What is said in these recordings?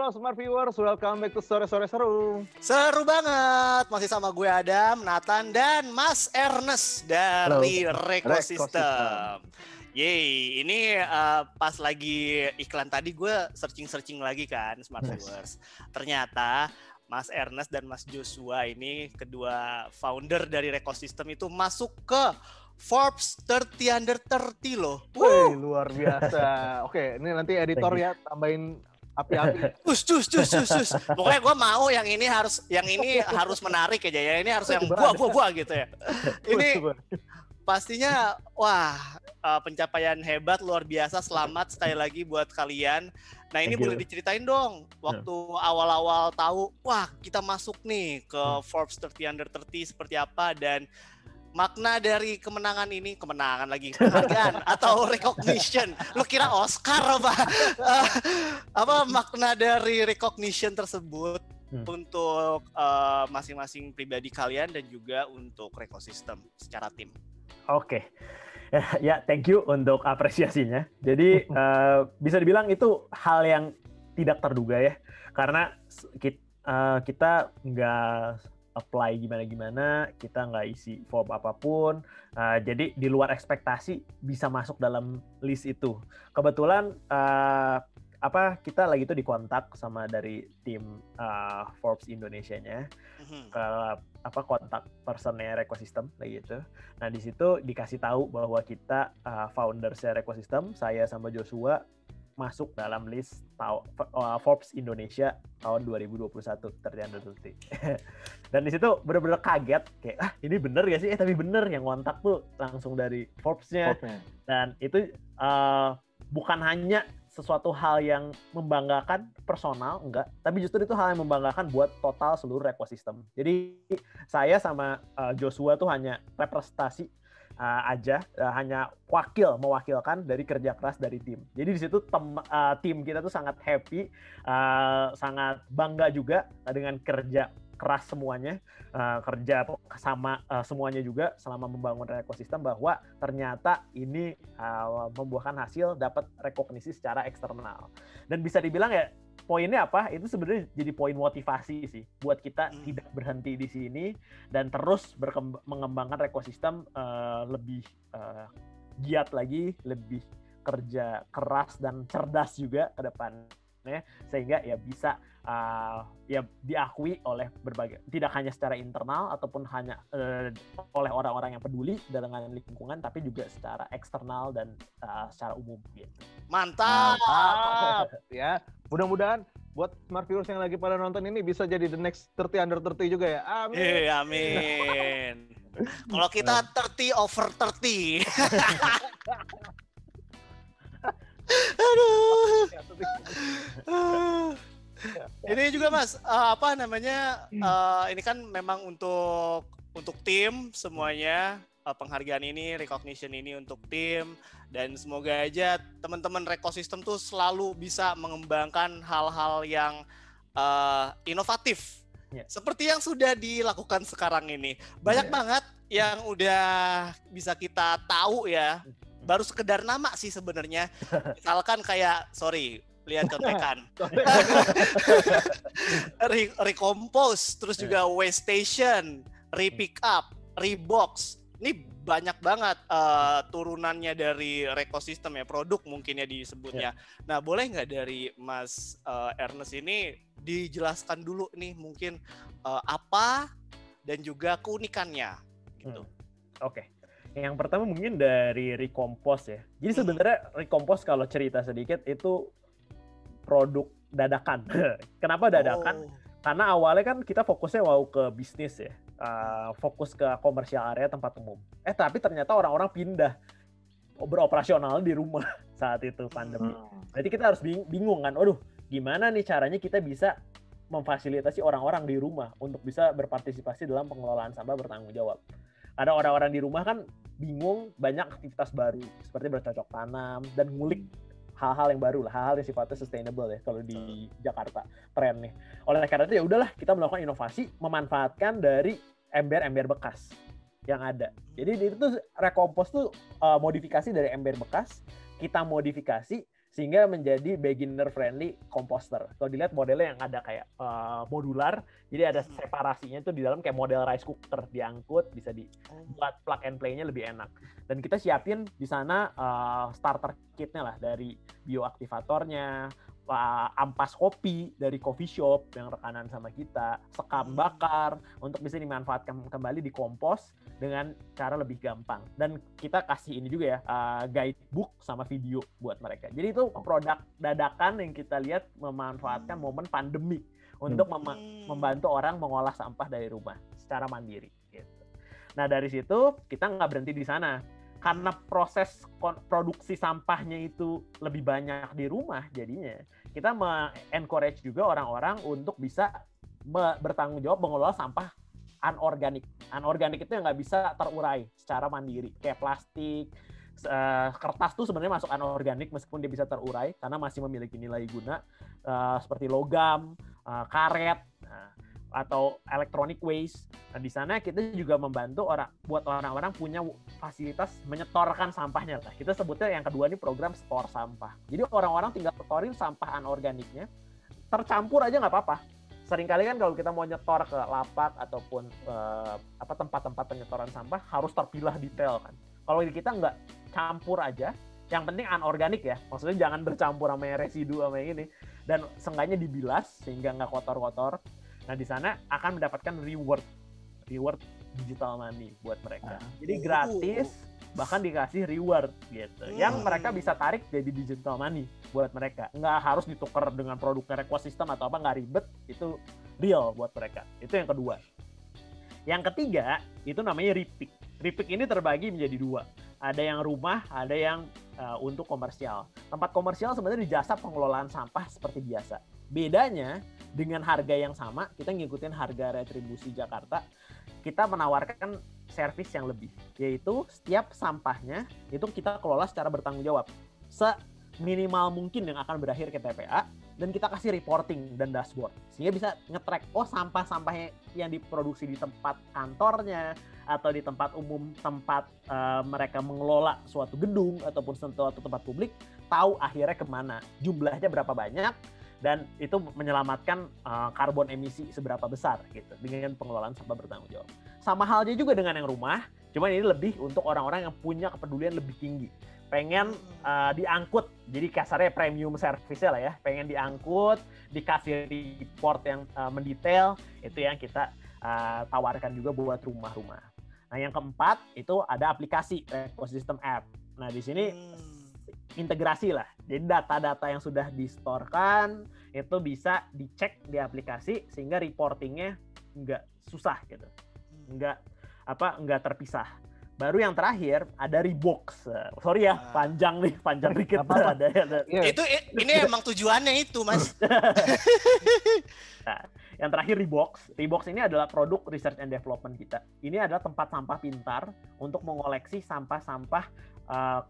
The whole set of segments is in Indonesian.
Halo Smart Viewers, welcome back to Sore-Sore Seru. Seru banget, masih sama gue Adam, Nathan, dan Mas Ernest dari Rekosistem. Yeay, ini pas lagi iklan tadi gue searching lagi kan Smart Viewers. Ternyata Mas Ernest dan Mas Joshua ini kedua founder dari Rekosistem itu masuk ke Forbes 30 Under 30 loh. Wih, luar biasa. Oke, ini nanti editor ya tambahin api-api. Cus. Pokoknya gue mau yang ini harus menarik aja ya. Ini harus yang buah gitu ya. Ini pastinya wah pencapaian hebat luar biasa. Selamat sekali lagi buat kalian. Nah ini boleh diceritain dong waktu awal-awal tahu wah kita masuk nih ke Forbes 30 Under 30 seperti apa dan makna dari kemenangan penghargaan atau recognition. Lu kira Oscar apa? Apa makna dari recognition tersebut untuk masing-masing pribadi kalian dan juga untuk Rekosistem secara tim? Oke. Ya, thank you untuk apresiasinya. Jadi bisa dibilang itu hal yang tidak terduga ya. Karena kita nggak apply gimana-gimana, kita nggak isi form apapun, jadi di luar ekspektasi bisa masuk dalam list itu. Kebetulan kita lagi tuh dikontak sama dari tim Forbes Indonesia-nya, ke kontak personnya Rekosistem kayak gitu. Nah di situ dikasih tahu bahwa kita foundersnya Rekosistem, saya sama Joshua masuk dalam list Forbes Indonesia tahun 2021 30 dan di situ benar-benar kaget kayak ini bener gak sih tapi bener yang kontak tuh langsung dari Forbes-nya. Dan itu bukan hanya sesuatu hal yang membanggakan personal enggak, tapi justru itu hal yang membanggakan buat total seluruh Rekosistem. Jadi saya sama Joshua tuh hanya representasi aja, hanya mewakilkan dari kerja keras dari tim. Jadi di situ tim kita tuh sangat happy, sangat bangga juga dengan kerja keras semuanya, kerja sama semuanya juga selama membangun Rekosistem, bahwa ternyata ini membuahkan hasil, dapat rekognisi secara eksternal. Dan bisa dibilang ya poinnya apa? Itu sebenarnya jadi poin motivasi sih buat kita tidak berhenti di sini dan terus mengembangkan Rekosistem lebih giat lagi, lebih kerja keras dan cerdas juga ke depannya, sehingga ya bisa ya diakui oleh berbagai, tidak hanya secara internal ataupun hanya oleh orang-orang yang peduli dengan lingkungan, tapi juga secara eksternal dan secara umum gitu. Mantap. Ya, mudah-mudahan buat Smart Viewers yang lagi pada nonton ini bisa jadi the next 30 Under 30 juga ya. Amin. Amin. Kalau kita 30 over 30. Aduh. Ini juga Mas, ini kan memang untuk tim semuanya, penghargaan ini, recognition ini untuk tim, dan semoga aja teman-teman Rekosistem tuh selalu bisa mengembangkan hal-hal yang inovatif. Seperti yang sudah dilakukan sekarang ini. Banyak banget yang udah bisa kita tahu ya. Baru sekedar nama sih sebenarnya. Misalkan kayak, lihat contekan. Recompose, terus juga Waste Station, Repick Up, Rebox. Ini banyak banget turunannya dari Rekosistem ya, produk mungkin ya disebutnya. Nah, boleh nggak dari Mas Ernest ini dijelaskan dulu nih mungkin apa dan juga keunikannya gitu. Oke. Yang pertama mungkin dari Recompose ya. Jadi sebenarnya Recompose kalau cerita sedikit itu produk dadakan. Kenapa dadakan? Karena awalnya kan kita fokusnya ke bisnis ya. Fokus ke komersial area tempat umum. Tapi ternyata orang-orang pindah beroperasional di rumah saat itu pandemi. Jadi kita harus bingung kan, gimana nih caranya kita bisa memfasilitasi orang-orang di rumah untuk bisa berpartisipasi dalam pengelolaan sampah bertanggung jawab. Ada orang-orang di rumah kan bingung, banyak aktivitas baru seperti bercocok tanam dan ngulik hal-hal yang baru lah, hal-hal yang sifatnya sustainable ya kalau di Jakarta tren nih. Oleh karena itu ya udahlah kita melakukan inovasi memanfaatkan dari ember-ember bekas yang ada. Jadi itu tuh Recompose tuh modifikasi dari ember bekas, kita modifikasi sehingga menjadi beginner friendly composter. Kalau dilihat modelnya yang ada kayak modular, jadi ada separasinya itu di dalam kayak model rice cooker, diangkut, bisa dibuat plug and play-nya lebih enak. Dan kita siapin di sana starter kit-nya lah, dari bioaktivatornya, ampas kopi dari coffee shop yang rekanan sama kita, sekam bakar untuk bisa dimanfaatkan kembali di kompos dengan cara lebih gampang. Dan kita kasih ini juga ya, guidebook sama video buat mereka. Jadi itu produk dadakan yang kita lihat memanfaatkan momen pandemi untuk membantu orang mengolah sampah dari rumah secara mandiri. Gitu. Nah dari situ kita nggak berhenti di sana. Karena proses produksi sampahnya itu lebih banyak di rumah, jadinya kita encourage juga orang-orang untuk bisa bertanggung jawab mengelola sampah anorganik. Anorganik itu yang nggak bisa terurai secara mandiri, kayak plastik, kertas tuh sebenarnya masuk anorganik meskipun dia bisa terurai karena masih memiliki nilai guna, seperti logam, karet, atau electronic waste. Nah, di sana kita juga membantu buat orang-orang punya fasilitas menyetorkan sampahnya. Nah, kita sebutnya yang kedua ini program store sampah. Jadi orang-orang tinggal setorin sampah anorganiknya, tercampur aja nggak apa-apa. Seringkali kan kalau kita mau nyetor ke lapak ataupun tempat-tempat penyetoran sampah harus terpilah detail kan. Kalau di kita nggak, campur aja. Yang penting anorganik ya, maksudnya jangan bercampur sama yang residu sama yang ini. Dan seenggaknya dibilas sehingga nggak kotor-kotor. Nah, di sana akan mendapatkan reward digital money buat mereka. Jadi gratis, bahkan dikasih reward gitu. Yang mereka bisa tarik jadi digital money buat mereka. Nggak harus ditukar dengan produk ekosistem atau apa, nggak ribet. Itu real buat mereka. Itu yang kedua. Yang ketiga, itu namanya Ripik. Ripik ini terbagi menjadi dua. Ada yang rumah, ada yang untuk komersial. Tempat komersial sebenarnya di jasa pengelolaan sampah seperti biasa. Bedanya, dengan harga yang sama, kita ngikutin harga retribusi Jakarta, kita menawarkan servis yang lebih, yaitu setiap sampahnya itu kita kelola secara bertanggung jawab. Seminimal mungkin yang akan berakhir ke TPA, dan kita kasih reporting dan dashboard. Sehingga bisa nge-track, sampah-sampahnya yang diproduksi di tempat kantornya, atau di tempat umum, tempat mereka mengelola suatu gedung, ataupun suatu tempat publik, tahu akhirnya kemana, jumlahnya berapa banyak, dan itu menyelamatkan karbon emisi seberapa besar gitu dengan pengelolaan sampah bertanggung jawab. Sama halnya juga dengan yang rumah, cuman ini lebih untuk orang-orang yang punya kepedulian lebih tinggi. Pengen diangkut, jadi kasarnya premium service-nya lah ya, pengen diangkut, dikasih report yang mendetail, itu yang kita tawarkan juga buat rumah-rumah. Nah, yang keempat itu ada aplikasi ekosistem app. Nah, di sini integrasi lah. Jadi data-data yang sudah distorkan itu bisa dicek di aplikasi sehingga reportingnya nggak susah gitu, nggak terpisah. Baru yang terakhir ada Rebox. Sorry ya, panjang dikit. Ada. Ini emang tujuannya itu, Mas. Nah, yang terakhir Rebox. Rebox ini adalah produk research and development kita. Ini adalah tempat sampah pintar untuk mengoleksi sampah-sampah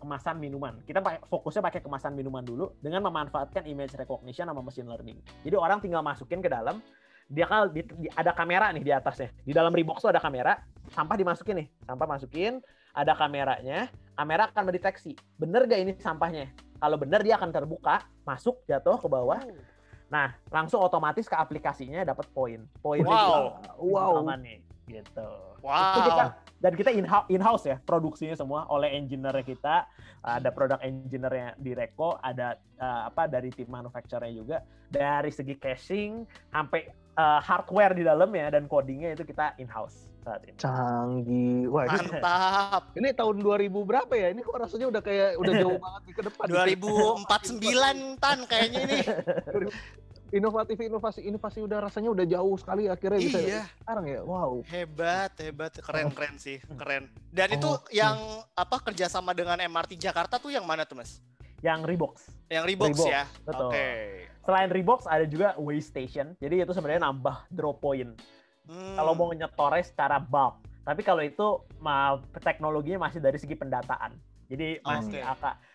kemasan minuman. Kita fokusnya pakai kemasan minuman dulu dengan memanfaatkan image recognition sama machine learning. Jadi orang tinggal masukin ke dalam, dia kan ada kamera nih di atasnya. Di dalam Rebox tuh ada kamera, sampah dimasukin nih. Sampah masukin, ada kameranya, kamera akan mendeteksi. Bener gak ini sampahnya? Kalau bener dia akan terbuka, masuk, jatuh ke bawah. Nah, langsung otomatis ke aplikasinya dapat poin. Wow. Aman nih, gitu. Wow. Itu kita in-house ya, produksinya semua oleh engineer kita. Ada product engineer-nya di Reko, ada dari tim manufacturer juga. Dari segi caching sampai hardware di dalamnya dan codingnya itu kita in-house saat ini. Canggih. Wah, mantap. Ini tahun 2000 berapa ya? Ini kok rasanya udah jauh banget ke depan. 2049 Tan kayaknya ini. Inovasi udah rasanya udah jauh sekali akhirnya bisa sekarang ya. Wow. Hebat, keren sih, keren. Dan itu yang kerjasama dengan MRT Jakarta tuh yang mana tuh, Mas? Yang Rebox. Yang Rebox ya. Betul. Oke. Selain Rebox ada juga Waste Station. Jadi itu sebenarnya nambah drop point. Kalau mau nyetornya secara bulk. Tapi kalau itu teknologinya masih dari segi pendataan. Jadi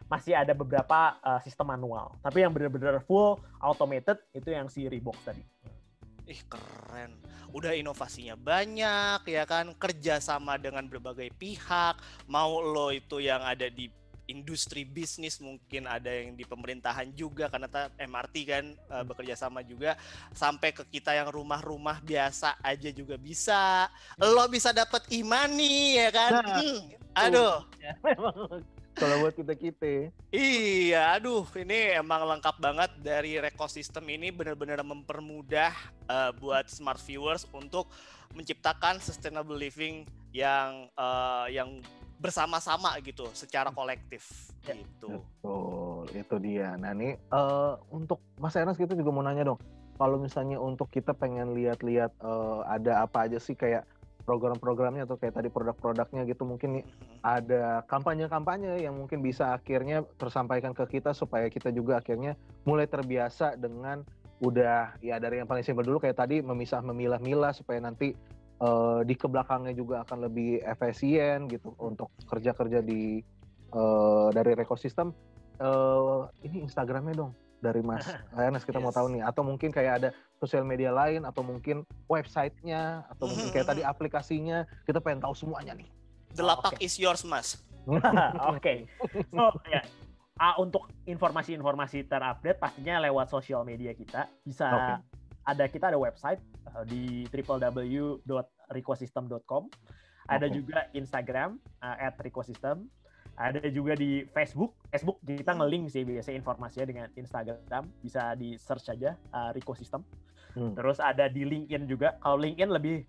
masih ada beberapa sistem manual. Tapi yang benar-benar full automated itu yang si Rebox tadi. Ih, keren. Udah inovasinya banyak ya kan, kerja sama dengan berbagai pihak. Mau lo itu yang ada di industri bisnis, mungkin ada yang di pemerintahan juga karena MRT kan bekerja sama juga, sampai ke kita yang rumah-rumah biasa aja juga bisa. Lo bisa dapat e-money ya kan? Aduh. Kalau buat kita. Iya, aduh, ini emang lengkap banget dari ekosistem ini, benar-benar mempermudah buat smart viewers untuk menciptakan sustainable living yang bersama-sama gitu, secara kolektif gitu. Betul, itu dia. Nah ini untuk Mas Ernest kita juga mau nanya dong, kalau misalnya untuk kita pengen lihat-lihat ada apa aja sih kayak program-programnya atau kayak tadi produk-produknya gitu, mungkin ada kampanye-kampanye yang mungkin bisa akhirnya tersampaikan ke kita supaya kita juga akhirnya mulai terbiasa dengan udah ya dari yang paling simpel dulu kayak tadi memilah-milah supaya nanti di kebelakangnya juga akan lebih efisien gitu untuk kerja-kerja di dari ekosistem. Ini Instagramnya dong dari Mas Ernest kita mau tahu nih, atau mungkin kayak ada sosial media lain atau mungkin websitenya atau mungkin kayak tadi aplikasinya, kita pengen tahu semuanya nih. The lapak is yours, Mas. Oke. So ya, untuk informasi-informasi terupdate pastinya lewat sosial media kita. Bisa kita ada website di www.ricosystem.com. Ada juga Instagram @ricosystem. Ada juga di Facebook kita nge-link sih biasanya informasinya dengan Instagram, bisa di search aja Ricosystem. Terus ada di LinkedIn juga. Kalau LinkedIn lebih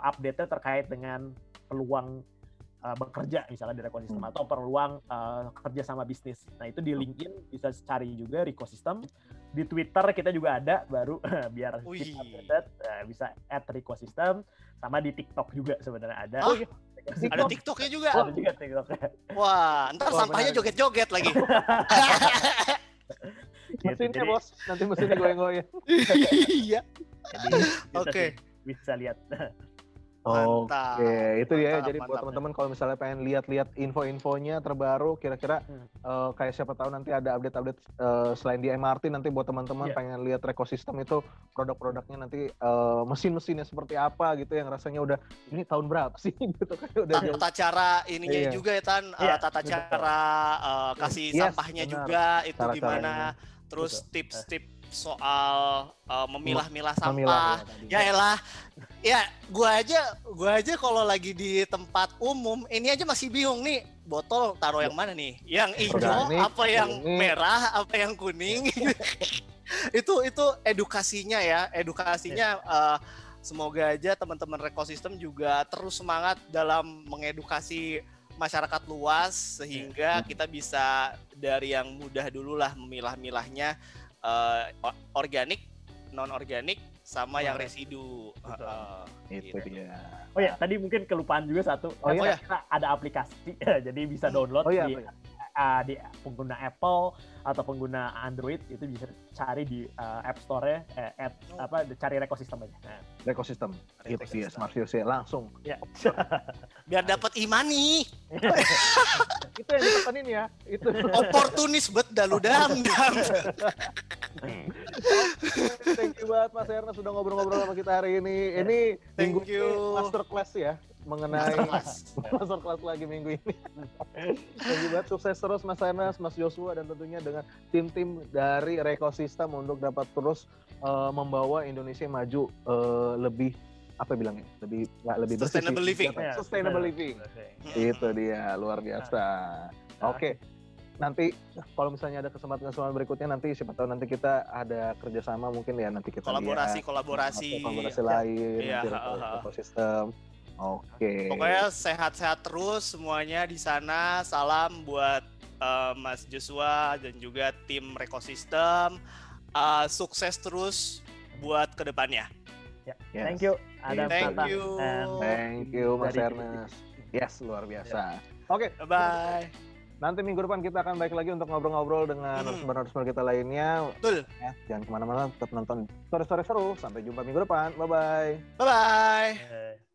update-nya terkait dengan peluang bekerja misalnya di Ricosystem atau peluang kerja sama bisnis. Nah itu di LinkedIn bisa cari juga Ricosystem. Di Twitter kita juga ada baru biar kita updated, bisa @Ricosystem. Sama di TikTok juga sebenarnya ada. Ada TikToknya juga. Ada juga TikToknya. Wah, ntar sampahnya joget-joget lagi. Mesinnya bos, nanti mesinnya goyang-goyang. Iya. Oke. Bisa lihat. Oke, itu ya. Mantap, jadi buat teman-teman kalau misalnya pengen lihat-lihat info-infonya terbaru, kira-kira kayak siapa tahu nanti ada update-update selain di MRT, nanti buat teman-teman pengen lihat ekosistem itu produk-produknya nanti mesin-mesinnya seperti apa gitu, yang rasanya udah ini tahun berapa sih gitu kan udah tata cara ininya juga ya Tan, tata cara kasih sampahnya juga itu gimana, terus tips-tips soal memilah-milah sampah. Ya elah. Ya, gua aja kalau lagi di tempat umum ini aja masih bingung nih, botol taruh yang mana nih? Yang hijau apa yang merah, apa yang kuning? Itu edukasinya ya, semoga aja teman-teman ekosistem juga terus semangat dalam mengedukasi masyarakat luas sehingga kita bisa dari yang mudah dulu lah memilah-milahnya, organik, non organik sama yang residu. Itu dia. Oh ya, tadi mungkin kelupaan juga satu. Kita ada aplikasi, jadi bisa download di pengguna Apple atau pengguna Android, itu bisa cari di App Store-nya cari Ricosystem aja. Ricosystem. Itu dia Smart Views ya langsung. Ya. Biar dapat e-money. Itu yang ditekenin ya. Itu oportunis bet daludam. Thank you banget Mas Ernest sudah ngobrol-ngobrol sama kita hari ini. Ini minggu ini masterclass ya, mengenai masterclass lagi minggu ini. Thank you banget, sukses terus Mas Ernest, Mas Joshua, dan tentunya dengan tim-tim dari Ricosystem untuk dapat terus membawa Indonesia maju lebih lebih sustainable living. Sustainable living. Itu dia, luar biasa. Oke. Nanti kalau misalnya ada kesempatan berikutnya, nanti siapa tahu nanti kita ada kerjasama mungkin ya, nanti kita kolaborasi lain di ekosistem. Oke. Pokoknya sehat-sehat terus semuanya di sana. Salam buat Mas Joshua dan juga tim Ricosystem. Sukses terus buat kedepannya. Thank you. Thank you Mas Ernest. Yes, luar biasa. Oke. Bye. Nanti minggu depan kita akan balik lagi untuk ngobrol-ngobrol dengan narasumber kita lainnya. Betul. Ya, jangan kemana-mana, tetap nonton story-story seru. Sampai jumpa minggu depan. Bye-bye. Bye-bye.